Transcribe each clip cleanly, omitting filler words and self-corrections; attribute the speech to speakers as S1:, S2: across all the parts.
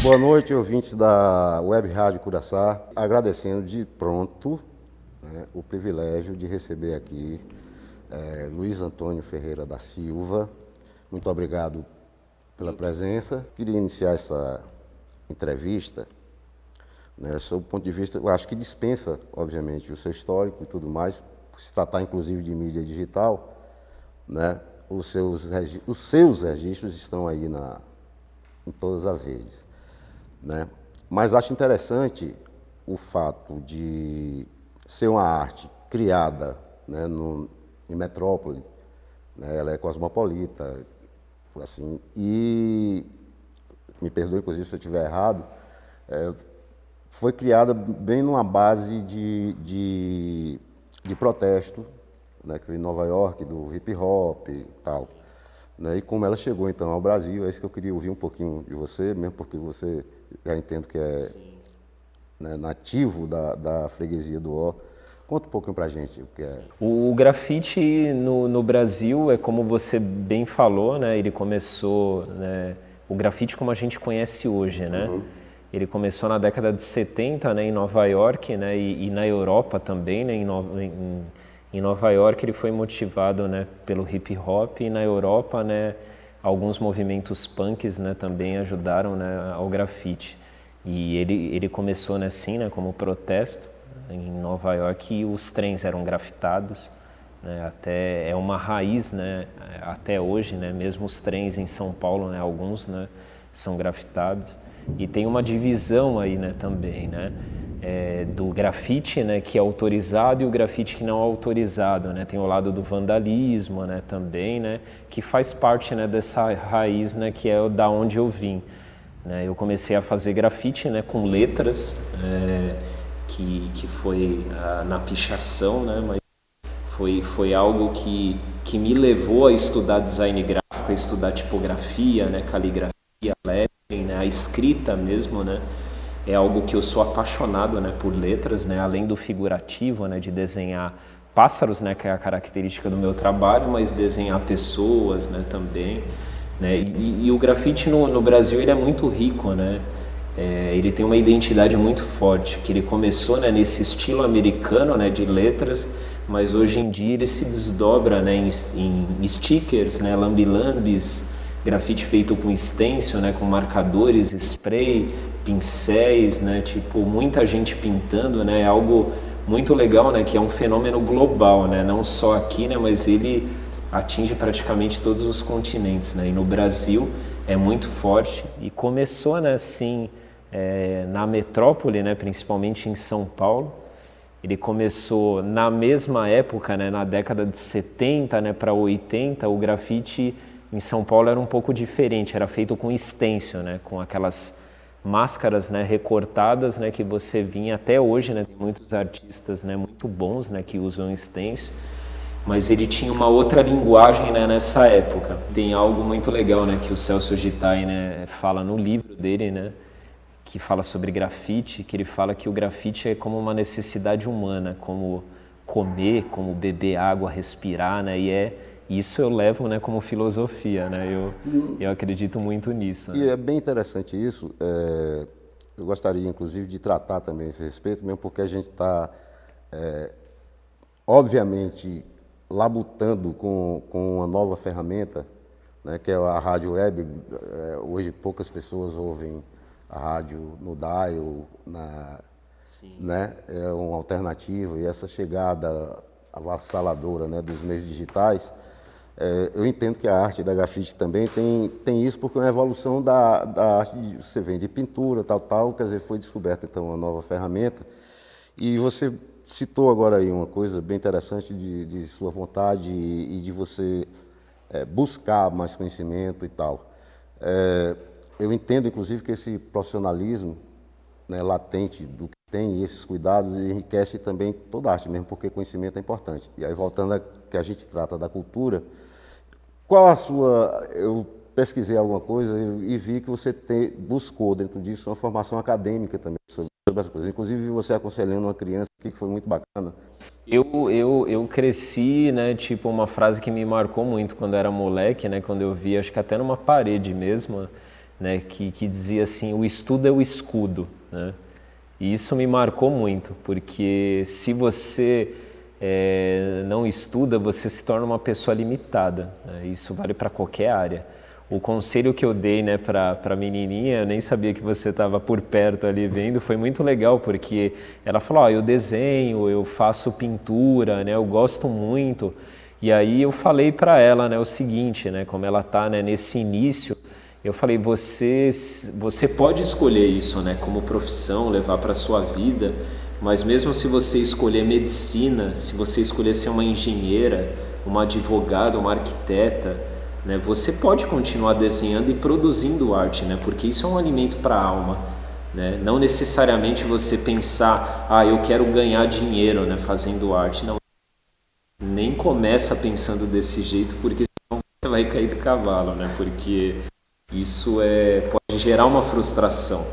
S1: Boa noite, ouvintes da Web Rádio Curaçá. Agradecendo de pronto, né, o privilégio de receber aqui Luiz Antônio Ferreira da Silva. Muito obrigado pela presença. Queria iniciar essa entrevista, né, sob o ponto de vista, eu acho que dispensa, obviamente, o seu histórico e tudo mais, por se tratar inclusive de mídia digital, né, os seus registros estão aí em todas as redes, né? Mas acho interessante o fato de ser uma arte criada, né, em metrópole, né, ela é cosmopolita, assim, e me perdoe inclusive se eu estiver errado, foi criada bem numa base de protesto, né, que veio em Nova York, do hip hop e tal. Né, e como ela chegou então ao Brasil, é isso que eu queria ouvir um pouquinho de você, mesmo porque você já entendo que é, né, nativo da freguesia do Ó. Conta um pouquinho pra gente o que é.
S2: O grafite no Brasil é como você bem falou, né? Ele começou, né, o grafite como a gente conhece hoje, né? Ele começou na década de 70, né, em Nova York, né, e na Europa também, né, em Nova York ele foi motivado, né, pelo hip hop, e na Europa, né, alguns movimentos punks, né, também ajudaram, né, ao grafite. E ele começou, né, assim, né, como protesto em Nova York, e os trens eram grafitados, né, até é uma raiz, né, até hoje, né, mesmo os trens em São Paulo, né, alguns, né, são grafitados. E tem uma divisão aí, né, também, né, do grafite, né, que é autorizado, e o grafite que não é autorizado, né. Tem o lado do vandalismo, né, também, né, que faz parte, né, dessa raiz, né, que é da onde eu vim, né. Eu comecei a fazer grafite, né, com letras, que foi na pichação, né, mas foi algo que me levou a estudar design gráfico, a estudar tipografia, né, caligrafia, lettering, né, a escrita mesmo, né, é algo que eu sou apaixonado, né, por letras, né, além do figurativo, né, de desenhar pássaros, né, que é a característica do meu trabalho, mas desenhar pessoas, né, também, né, e o grafite no Brasil ele é muito rico, né. Ele tem uma identidade muito forte, que ele começou, né, nesse estilo americano, né, de letras, mas hoje em dia ele se desdobra, né, em stickers, né, lambi-lambis, grafite feito com stencil, né, com marcadores, spray, pincéis, né, tipo, muita gente pintando, né, é algo muito legal, né, que é um fenômeno global, né, não só aqui, né, mas ele atinge praticamente todos os continentes, né, e no Brasil é muito forte, e começou, né, assim, na metrópole, né, principalmente em São Paulo. Ele começou na mesma época, né, na década de 70, né, para 80, o grafite em São Paulo era um pouco diferente, era feito com stencil, né, com aquelas máscaras, né, recortadas, né, que você vinha até hoje, né, tem muitos artistas, né, muito bons, né, que usam stencil, mas ele tinha uma outra linguagem, né, nessa época. Tem algo muito legal, né, que o Celso Gitai, né, fala no livro dele, né, que fala sobre grafite, que ele fala que o grafite é como uma necessidade humana, como comer, como beber água, respirar, né? E isso eu levo, né, como filosofia, né? Eu acredito muito nisso.
S1: E
S2: Né?
S1: é bem interessante isso. Eu gostaria, inclusive, de tratar também esse respeito, mesmo porque a gente está, obviamente, labutando com uma nova ferramenta, né, que é a rádio web. Hoje poucas pessoas ouvem a rádio no dial, né, é uma alternativa, e essa chegada avassaladora, né, dos meios digitais, eu entendo que a arte da grafite também tem isso, porque é uma evolução da arte, você vem de pintura, tal, quer dizer, foi descoberta então uma nova ferramenta, e você citou agora aí uma coisa bem interessante de sua vontade e de você buscar mais conhecimento e tal. Eu entendo, inclusive, que esse profissionalismo, né, latente do que tem, e esses cuidados, enriquece também toda a arte mesmo, porque conhecimento é importante. E aí, voltando a que a gente trata da cultura, qual a sua... Eu pesquisei alguma coisa e vi que você buscou dentro disso uma formação acadêmica também sobre as coisas. Inclusive, você aconselhando uma criança que foi muito bacana.
S2: Eu cresci, né, tipo, uma frase que me marcou muito quando eu era moleque, né, quando eu vi, acho que até numa parede mesmo, né, que dizia assim, o estudo é o escudo, né? E isso me marcou muito, porque se você não estuda, você se torna uma pessoa limitada, né? Isso vale para qualquer área. O conselho que eu dei, né, para a menininha, eu nem sabia que você estava por perto ali vendo, foi muito legal, porque ela falou, eu desenho, eu faço pintura, né, eu gosto muito. E aí eu falei para ela, né, o seguinte, né, como ela está, né, nesse início, eu falei, você pode escolher isso, né, como profissão, levar para a sua vida, mas mesmo se você escolher medicina, se você escolher ser uma engenheira, uma advogada, uma arquiteta, né, você pode continuar desenhando e produzindo arte, né, porque isso é um alimento para a alma. Né? Não necessariamente você pensar, eu quero ganhar dinheiro, né, fazendo arte. Não, nem começa pensando desse jeito, porque senão você vai cair do cavalo, né, porque isso pode gerar uma frustração,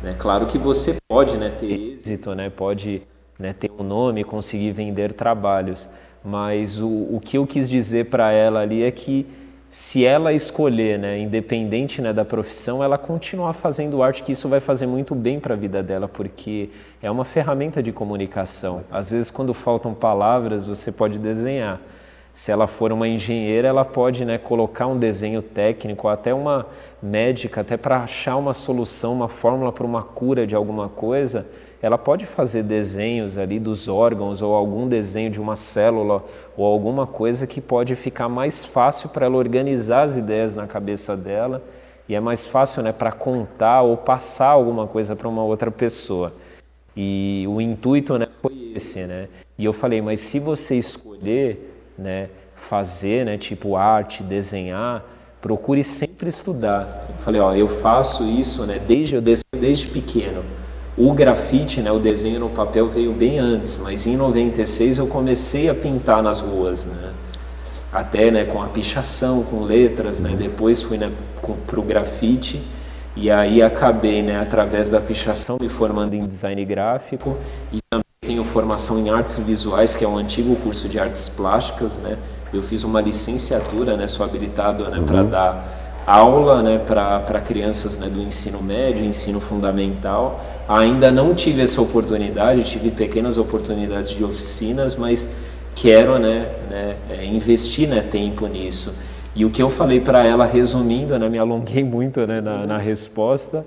S2: né? Claro que você pode, né, ter êxito, né, pode, né, ter um nome, conseguir vender trabalhos, mas o que eu quis dizer para ela ali é que se ela escolher, né, independente, né, da profissão, ela continuar fazendo arte, que isso vai fazer muito bem para a vida dela, porque é uma ferramenta de comunicação. Às vezes, quando faltam palavras, você pode desenhar. Se ela for uma engenheira, ela pode, né, colocar um desenho técnico, até uma médica, até para achar uma solução, uma fórmula para uma cura de alguma coisa, ela pode fazer desenhos ali dos órgãos ou algum desenho de uma célula ou alguma coisa que pode ficar mais fácil para ela organizar as ideias na cabeça dela e é mais fácil, né, para contar ou passar alguma coisa para uma outra pessoa. E o intuito, né, foi esse, né? E eu falei, mas se você escolher, né, fazer, né, tipo arte, desenhar, procure sempre estudar. Eu falei, eu faço isso, né, desde pequeno. O grafite, né, o desenho no papel veio bem antes, mas em 96 eu comecei a pintar nas ruas, né? Até, né, com a pichação, com letras, né? Depois fui, né, para o grafite e aí acabei, né, através da pichação me formando em design gráfico e também tenho formação em artes visuais, que é um antigo curso de artes plásticas, né? Eu fiz uma licenciatura, né, sou habilitado, né, para dar aula, né, para crianças, né, do ensino médio, ensino fundamental. Ainda não tive essa oportunidade, tive pequenas oportunidades de oficinas, mas quero, né, investir, né, tempo nisso. E o que eu falei para ela, resumindo, né, me alonguei muito, né, na resposta,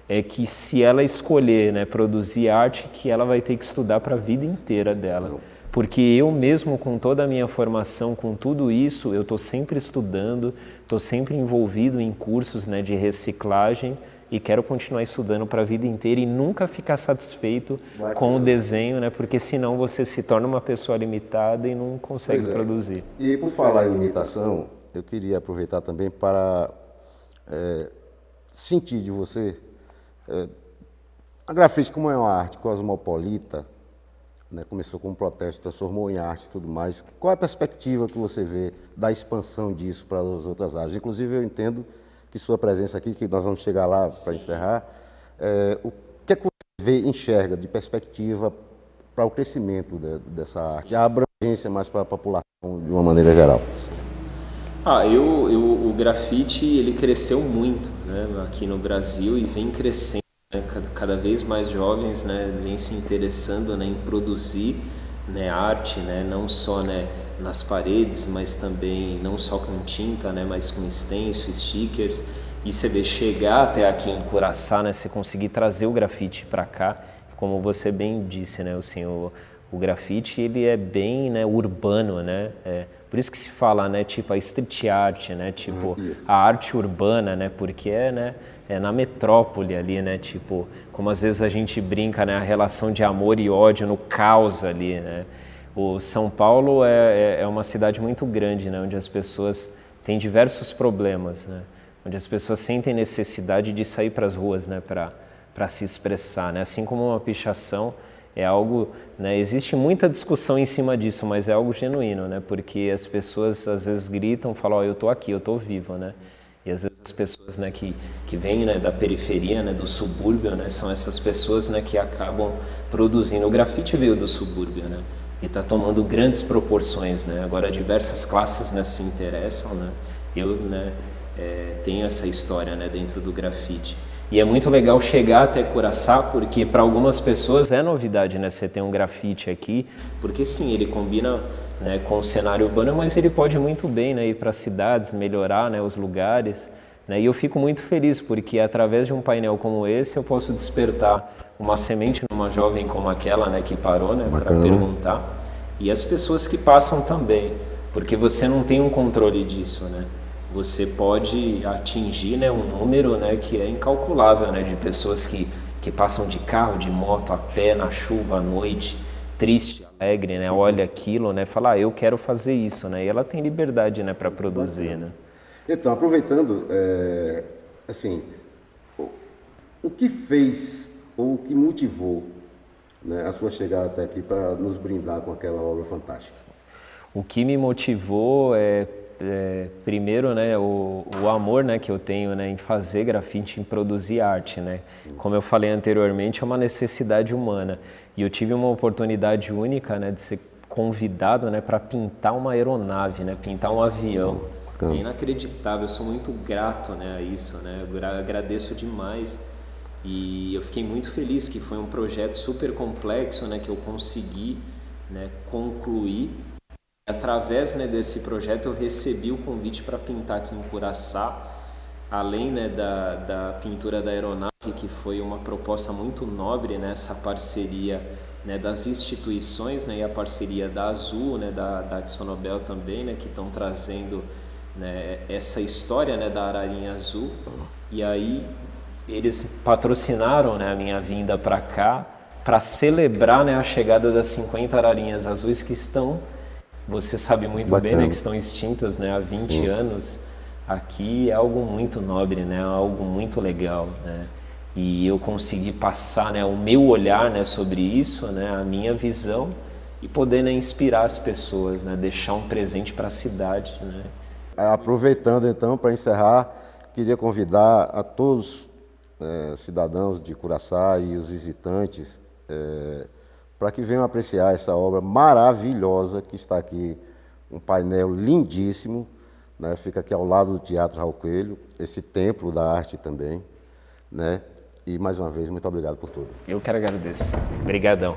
S2: é que se ela escolher, né, produzir arte, que ela vai ter que estudar para a vida inteira dela. Porque eu mesmo, com toda a minha formação, com tudo isso, eu estou sempre estudando, estou sempre envolvido em cursos, né, de reciclagem e quero continuar estudando para a vida inteira e nunca ficar satisfeito com o desenho, né, porque senão você se torna uma pessoa limitada e não consegue produzir.
S1: E por falar em limitação, eu queria aproveitar também para sentir de você, a grafite, como é uma arte cosmopolita, né, começou com um protesto, transformou em arte e tudo mais. Qual é a perspectiva que você vê da expansão disso para as outras áreas? Inclusive, eu entendo que sua presença aqui, que nós vamos chegar lá para encerrar, o que é que você vê, enxerga de perspectiva para o crescimento dessa arte, a abrangência mais para a população de uma maneira geral?
S2: Sim. O grafite, ele cresceu muito, né, aqui no Brasil e vem crescendo. Cada vez mais jovens, né, vêm se interessando, né, em produzir, né, arte, né, não só, né, nas paredes, mas também não só com tinta, né, mas com stencil, stickers. E você vê chegar até aqui em Curaçá, né, você conseguir trazer o grafite para cá, como você bem disse, né, assim, o grafite, ele é bem, né, urbano, né, por isso que se fala, né, tipo a street art, né, tipo a arte urbana, né, porque é na metrópole ali, né, tipo, como às vezes a gente brinca, né, a relação de amor e ódio no caos ali, né. O São Paulo é uma cidade muito grande, né, onde as pessoas têm diversos problemas, né, onde as pessoas sentem necessidade de sair para as ruas, né, para se expressar, né, assim como uma pichação é algo, né, existe muita discussão em cima disso, mas é algo genuíno, né, porque as pessoas às vezes gritam, falam, eu estou aqui, eu estou vivo, né, e às vezes as pessoas, né, que vêm, né, da periferia, né, do subúrbio, né, são essas pessoas, né, que acabam produzindo. O grafite veio do subúrbio, né, e está tomando grandes proporções, né, agora diversas classes, né, se interessam, né, eu, né, tem essa história, né, dentro do grafite. E é muito legal chegar até Curaçá, porque para algumas pessoas é novidade, né, você ter um grafite aqui, porque sim, ele combina, né, com o cenário urbano, mas ele pode muito bem, né, ir para cidades, melhorar, né, os lugares, né, e eu fico muito feliz, porque através de um painel como esse eu posso despertar uma semente numa jovem como aquela, né, que parou, né, para perguntar, e as pessoas que passam também, porque você não tem um controle disso, né. Você pode atingir, né, um número, né, que é incalculável, né, de pessoas que passam de carro, de moto, a pé, na chuva, à noite, triste, alegre, né, olha aquilo, né, fala, eu quero fazer isso, né, e ela tem liberdade, né, para produzir, né.
S1: Então, aproveitando, assim, o que fez ou o que motivou, né, a sua chegada até aqui para nos brindar com aquela obra fantástica?
S2: O que me motivou primeiro, né, o amor, né, que eu tenho, né, em fazer grafite, em produzir arte, né. Como eu falei anteriormente, é uma necessidade humana. E eu tive uma oportunidade única, né, de ser convidado, né, para pintar uma aeronave, né, pintar um avião. É inacreditável, eu sou muito grato, né, a isso, né, eu agradeço demais. E eu fiquei muito feliz que foi um projeto super complexo, né, que eu consegui, né, concluir. Através, né, desse projeto eu recebi o convite para pintar aqui em Curaçá, além, né, da pintura da aeronave, que foi uma proposta muito nobre, né, essa parceria, né, das instituições, né, e a parceria da Azul, né, da AkzoNobel também, né, que estão trazendo, né, essa história, né, da ararinha azul. E aí eles patrocinaram, né, a minha vinda para cá para celebrar, né, a chegada das 50 ararinhas azuis que estão, você sabe muito bem, né, que estão extintas, né, há 20 anos. Aqui é algo muito nobre, né, algo muito legal, né? E eu consegui passar, né, o meu olhar, né, sobre isso, né, a minha visão e poder, né, inspirar as pessoas, né, deixar um presente para a cidade, né?
S1: Aproveitando então para encerrar, queria convidar a todos cidadãos de Curaçá e os visitantes para que venham apreciar essa obra maravilhosa que está aqui, um painel lindíssimo, né? Fica aqui ao lado do Teatro Raul Coelho, esse templo da arte também, né? E mais uma vez, muito obrigado por tudo.
S2: Eu quero agradecer. Obrigadão.